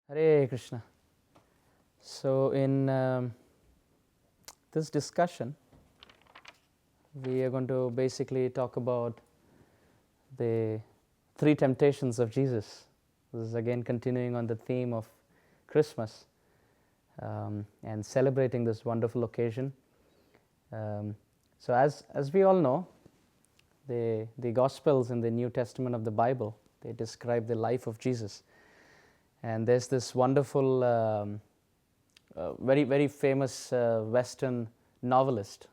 Hare Krishna. So in this discussion, we are going to basically talk about the three temptations of Jesus. This is again continuing on the theme of Christmas and celebrating this wonderful occasion. So as we all know, the Gospels in the New Testament of the Bible, they describe the life of Jesus. And there's this wonderful, very famous Western novelist,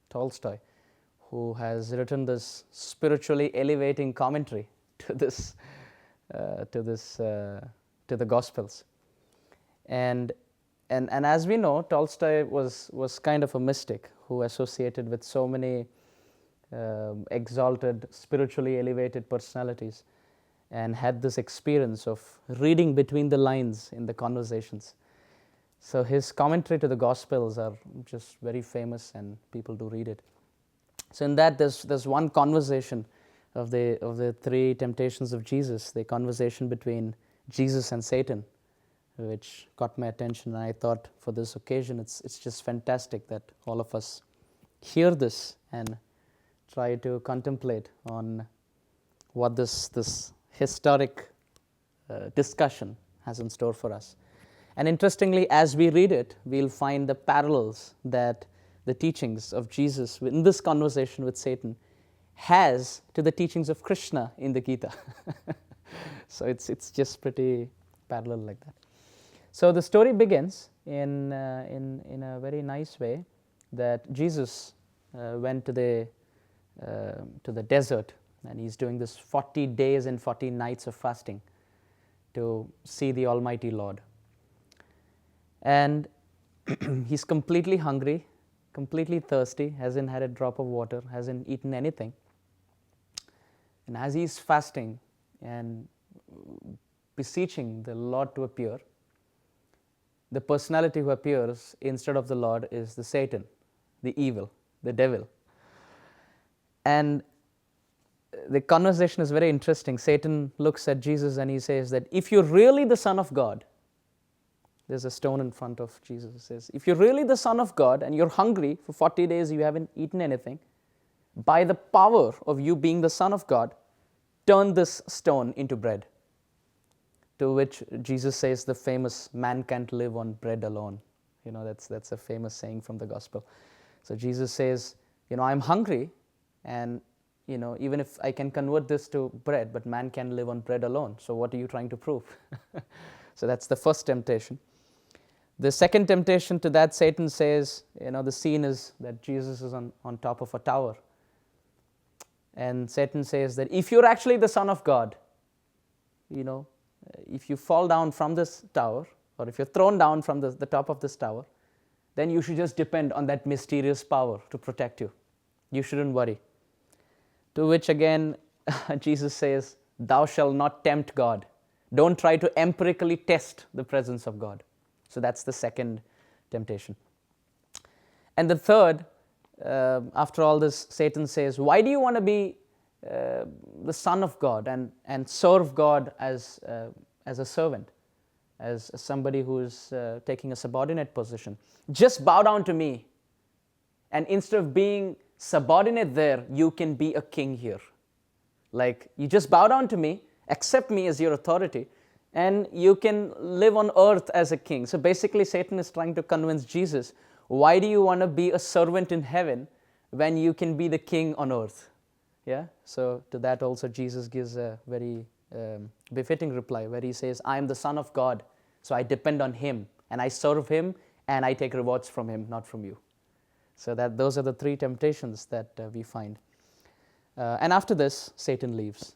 Tolstoy, who has written this spiritually elevating commentary to the Gospels. And as we know, Tolstoy was kind of a mystic who associated with so many exalted, spiritually elevated personalities, and had this experience of reading between the lines in the conversations. So his commentary to the Gospels are just very famous, and people do read it. So in that, there's one conversation of the three temptations of Jesus, the conversation between Jesus and Satan, which caught my attention. And I thought, for this occasion, it's just fantastic that all of us hear this and try to contemplate on what this historic discussion has in store for us. And interestingly, as we read it, we'll find the parallels that the teachings of Jesus in this conversation with Satan has to the teachings of Krishna in the Gita. So it's just pretty parallel like that. So the story begins in a very nice way, that Jesus went to the desert, and he's doing this 40 days and 40 nights of fasting to see the Almighty Lord. And he's completely hungry, completely thirsty, hasn't had a drop of water, hasn't eaten anything. And as he's fasting and beseeching the Lord to appear, the personality who appears instead of the Lord is the Satan, the evil, the devil. And the conversation is very interesting. Satan looks at Jesus and he says that if you're really the Son of God, there's a stone in front of Jesus. It says, if you're really the Son of God and you're hungry for 40 days, you haven't eaten anything, by the power of you being the Son of God, turn this stone into bread. To which Jesus says the famous, man can't live on bread alone. You know, that's a famous saying from the Gospel. So Jesus says, I'm hungry, and even if I can convert this to bread, but man can live on bread alone. So what are you trying to prove? So that's the first temptation. The second temptation to that, Satan says, the scene is that Jesus is on top of a tower. And Satan says that if you're actually the Son of God, if you fall down from this tower, or if you're thrown down from the top of this tower, then you should just depend on that mysterious power to protect you. You shouldn't worry. To which again, Jesus says, thou shalt not tempt God. Don't try to empirically test the presence of God. So that's the second temptation. And the third, after all this, Satan says, why do you want to be the Son of God and serve God as a servant, as somebody who is taking a subordinate position? Just bow down to me, and instead of being subordinate there, you can be a king here. Like, you just bow down to me, accept me as your authority, and you can live on earth as a king. So basically, Satan is trying to convince Jesus, why do you want to be a servant in heaven when you can be the king on earth? Yeah. So to that also Jesus gives a very befitting reply, where he says, I am the Son of God, so I depend on him, and I serve him, and I take rewards from him, not from you. So those are the three temptations that we find. And after this, Satan leaves.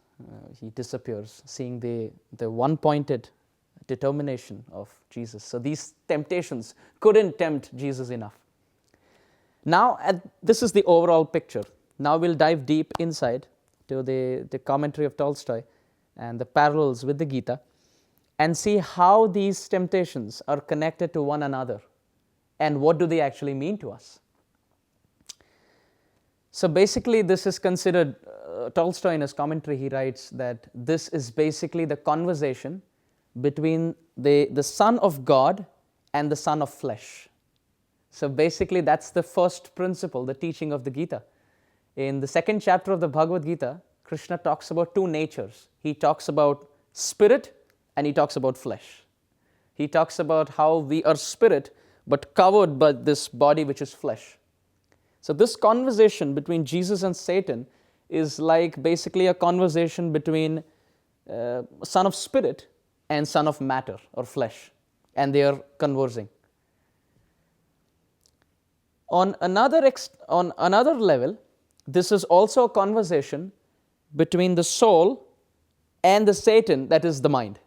He disappears, seeing the one-pointed determination of Jesus. So these temptations couldn't tempt Jesus enough. Now, this is the overall picture. Now we'll dive deep inside to the commentary of Tolstoy and the parallels with the Gita, and see how these temptations are connected to one another, and what do they actually mean to us. So basically, this is considered, Tolstoy in his commentary, he writes that this is basically the conversation between the Son of God and the Son of flesh. So basically that's the first principle, the teaching of the Gita. In the second chapter of the Bhagavad Gita, Krishna talks about two natures. He talks about spirit and he talks about flesh. He talks about how we are spirit but covered by this body which is flesh. So this conversation between Jesus and Satan is like basically a conversation between son of spirit and son of matter or flesh, and they are conversing. On another level, this is also a conversation between the soul and the Satan, that is the mind.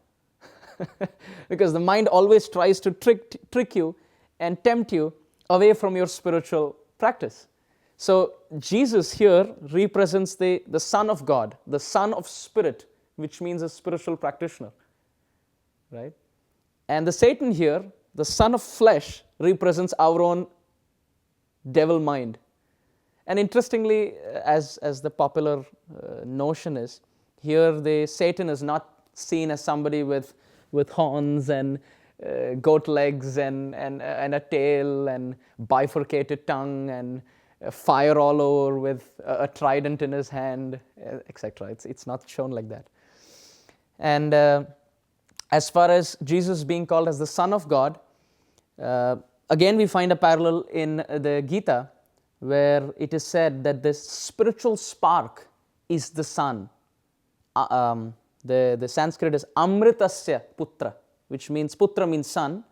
Because the mind always tries to trick you and tempt you away from your spiritual practice. So Jesus here represents the Son of God, the Son of Spirit, which means a spiritual practitioner, right? And the Satan here, the son of flesh, represents our own devil mind. And interestingly, as the popular notion is, here the Satan is not seen as somebody with horns and goat legs and a tail and bifurcated tongue and fire all over with a trident in his hand, etc. It's not shown like that. And as far as Jesus being called as the Son of God, again we find a parallel in the Gita where it is said that the spiritual spark is the sun. The Sanskrit is Amritasya Putra, which means Putra means sun,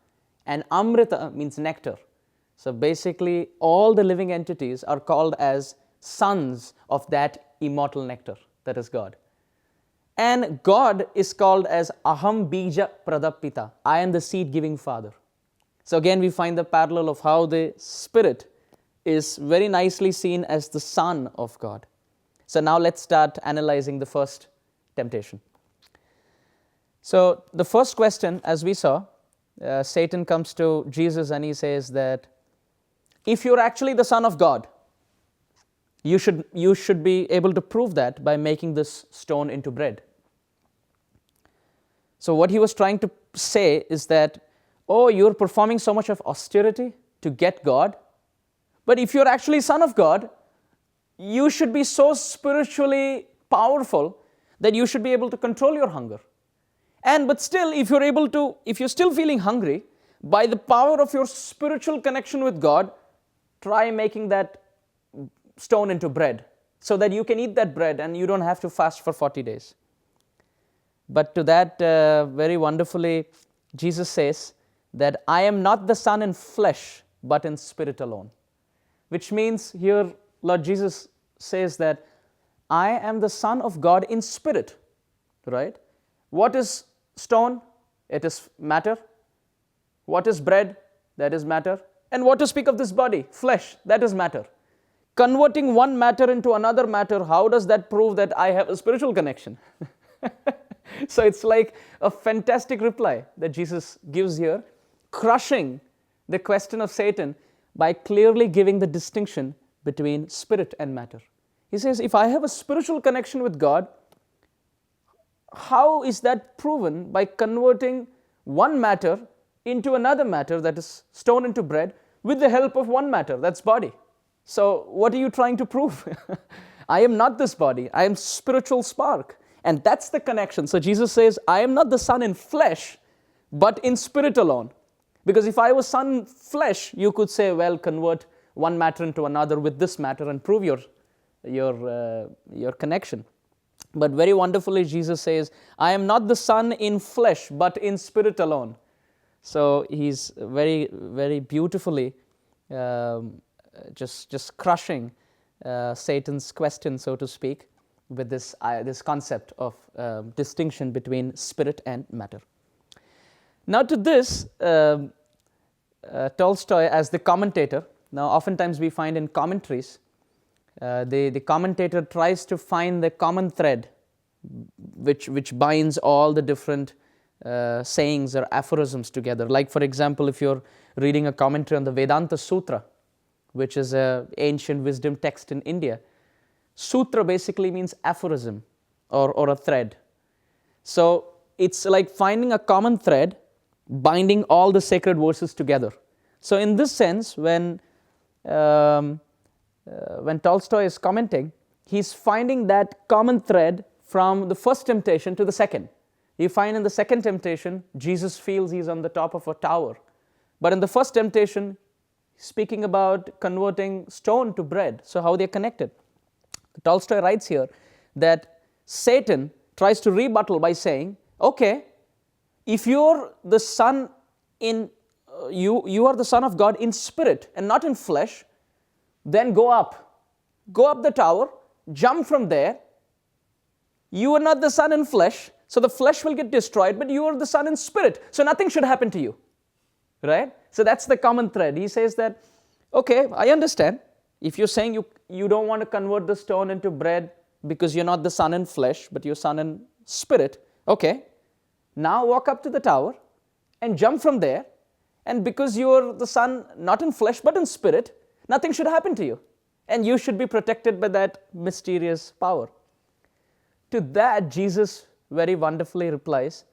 and Amrita means nectar. So basically, all the living entities are called as sons of that immortal nectar, that is God. And God is called as Aham Bija Pradapita, I am the seed-giving Father. So again, we find the parallel of how the Spirit is very nicely seen as the Son of God. So now let's start analyzing the first temptation. So the first question, as we saw, Satan comes to Jesus and he says that if you're actually the Son of God, you should be able to prove that by making this stone into bread. So what he was trying to say is that, oh, you're performing so much of austerity to get God, but if you're actually Son of God, you should be so spiritually powerful that you should be able to control your hunger. But still, if you're still feeling hungry, by the power of your spiritual connection with God, try making that stone into bread so that you can eat that bread and you don't have to fast for 40 days. But to that, very wonderfully, Jesus says that I am not the Son in flesh, but in spirit alone. Which means here, Lord Jesus says that I am the Son of God in spirit, right? What is stone? It is matter. What is bread? That is matter. And what to speak of this body? Flesh, that is matter. Converting one matter into another matter, how does that prove that I have a spiritual connection? So it's like a fantastic reply that Jesus gives here, crushing the question of Satan by clearly giving the distinction between spirit and matter. He says, if I have a spiritual connection with God, how is that proven? By converting one matter into another matter, that is stone into bread, with the help of one matter, that's body. So what are you trying to prove? I am not this body, I am spiritual spark. And that's the connection. So Jesus says, I am not the Son in flesh, but in spirit alone. Because if I was Son in flesh, you could say, well, convert one matter into another with this matter and prove your connection. But very wonderfully, Jesus says, I am not the Son in flesh, but in spirit alone. So he's very, very beautifully just crushing Satan's question, so to speak, with this concept of distinction between spirit and matter. Now to this, Tolstoy as the commentator, now oftentimes we find in commentaries, the commentator tries to find the common thread which binds all the different sayings or aphorisms together. Like for example, if you're reading a commentary on the Vedanta Sutra, which is an ancient wisdom text in India, Sutra basically means aphorism or a thread. So it's like finding a common thread, binding all the sacred verses together. So in this sense, when Tolstoy is commenting, he's finding that common thread from the first temptation to the second. You find in the second temptation, Jesus feels he's on the top of a tower. But in the first temptation, speaking about converting stone to bread, so how they're connected. Tolstoy writes here that Satan tries to rebuttal by saying, okay, if you're the son you are the Son of God in spirit and not in flesh, then go up the tower, jump from there. You are not the Son in flesh, so the flesh will get destroyed, but you are the Son in spirit, so nothing should happen to you. Right? So that's the common thread. He says that, okay, I understand. If you're saying you don't want to convert the stone into bread because you're not the Son in flesh, but you're Son in spirit, okay, now walk up to the tower and jump from there, and because you're the Son not in flesh but in spirit, nothing should happen to you, and you should be protected by that mysterious power. To that, Jesus very wonderfully replies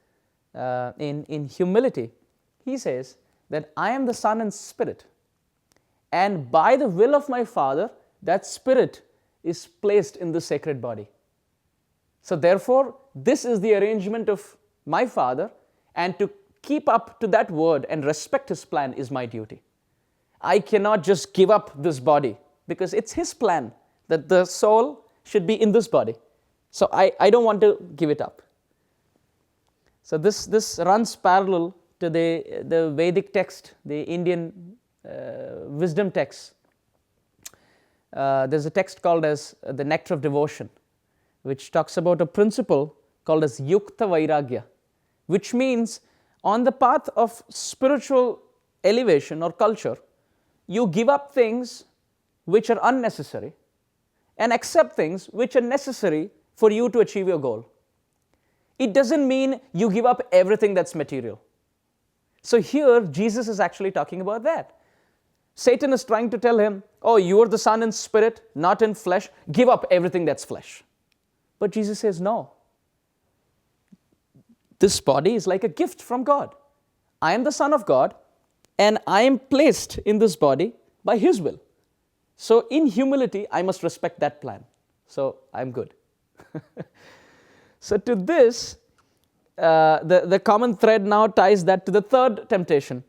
in humility. He says that I am the Son in spirit, and by the will of my Father, that spirit is placed in the sacred body. So therefore, this is the arrangement of my Father, and to keep up to that word and respect His plan is my duty. I cannot just give up this body, because it's His plan that the soul should be in this body. So I don't want to give it up. So this runs parallel to the Vedic text, the Indian wisdom text. There's a text called as the Nectar of Devotion, which talks about a principle called as Yukta Vairagya, which means on the path of spiritual elevation or culture, you give up things which are unnecessary and accept things which are necessary for you to achieve your goal. It doesn't mean you give up everything that's material. So here, Jesus is actually talking about that. Satan is trying to tell him, oh, you are the Son in spirit, not in flesh. Give up everything that's flesh. But Jesus says, no. This body is like a gift from God. I am the Son of God, and I am placed in this body by His will. So in humility, I must respect that plan. So I'm good. So to this, the common thread now ties that to the third temptation.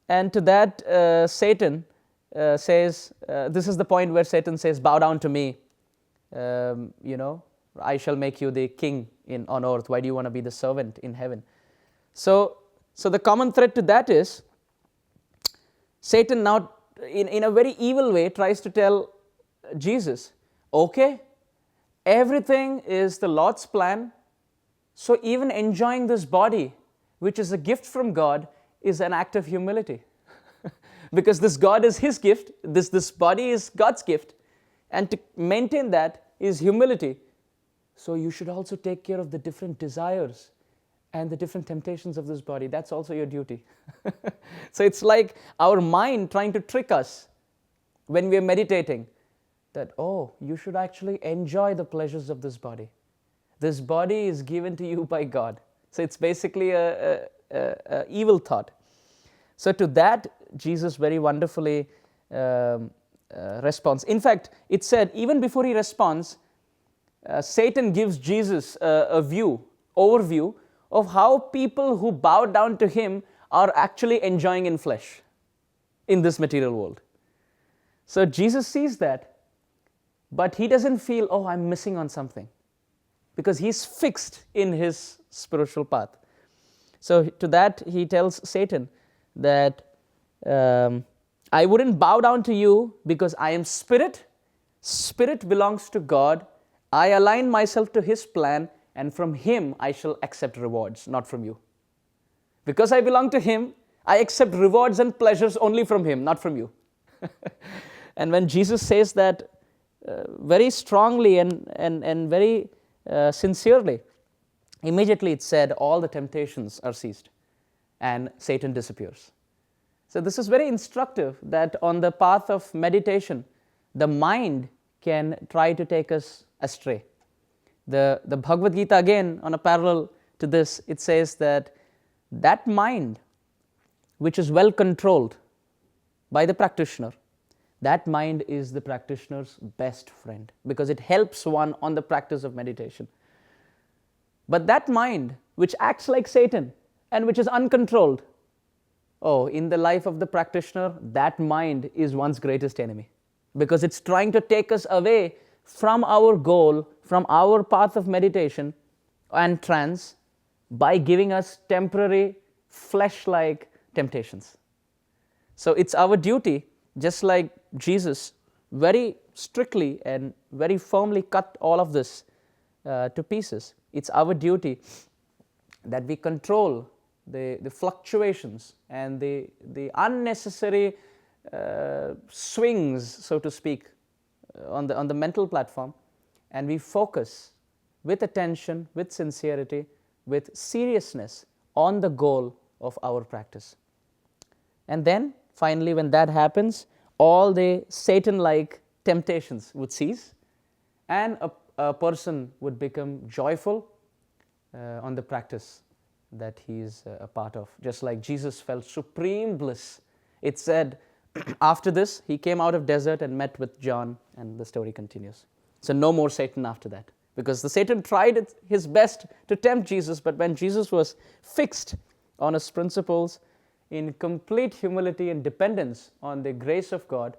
And to that, Satan says, this is the point where Satan says, bow down to me. I shall make you the king on earth. Why do you want to be the servant in heaven? So the common thread to that is, Satan now, in a very evil way, tries to tell Jesus, okay, everything is the Lord's plan, so even enjoying this body, which is a gift from God, is an act of humility. Because this God is His gift, this body is God's gift, and to maintain that is humility. So you should also take care of the different desires and the different temptations of this body. That's also your duty. So it's like our mind trying to trick us when we are meditating that, oh, you should actually enjoy the pleasures of this body. This body is given to you by God. So it's basically a evil thought. So to that, Jesus very wonderfully responds. In fact, it said, even before He responds, Satan gives Jesus a overview of how people who bow down to Him are actually enjoying in flesh in this material world. So Jesus sees that, but He doesn't feel, oh, I'm missing on something, because He's fixed in His spiritual path. So to that, He tells Satan that I wouldn't bow down to you because I am spirit. Spirit belongs to God. I align myself to His plan, and from Him I shall accept rewards, not from you. Because I belong to Him, I accept rewards and pleasures only from Him, not from you. And when Jesus says that very strongly and very sincerely, immediately it said all the temptations are ceased and Satan disappears. So this is very instructive that on the path of meditation, the mind can try to take us astray. The Bhagavad Gita, again, on a parallel to this, it says that that mind which is well controlled by the practitioner, that mind is the practitioner's best friend, because it helps one on the practice of meditation. But that mind which acts like Satan and which is uncontrolled, oh, in the life of the practitioner, that mind is one's greatest enemy, because it's trying to take us away from our goal, from our path of meditation and trance, by giving us temporary flesh-like temptations. So it's our duty, just like Jesus very strictly and very firmly cut all of this to pieces. It's our duty that we control the fluctuations and the unnecessary swings, so to speak, on the mental platform, and we focus with attention, with sincerity, with seriousness on the goal of our practice. And then finally, when that happens, all the Satan-like temptations would cease, and a person would become joyful on the practice that he is a part of. Just like Jesus felt supreme bliss. It said, after this, he came out of desert and met with John, and the story continues. So no more Satan after that, because the Satan tried his best to tempt Jesus, but when Jesus was fixed on his principles in complete humility and dependence on the grace of God,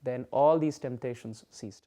then all these temptations ceased.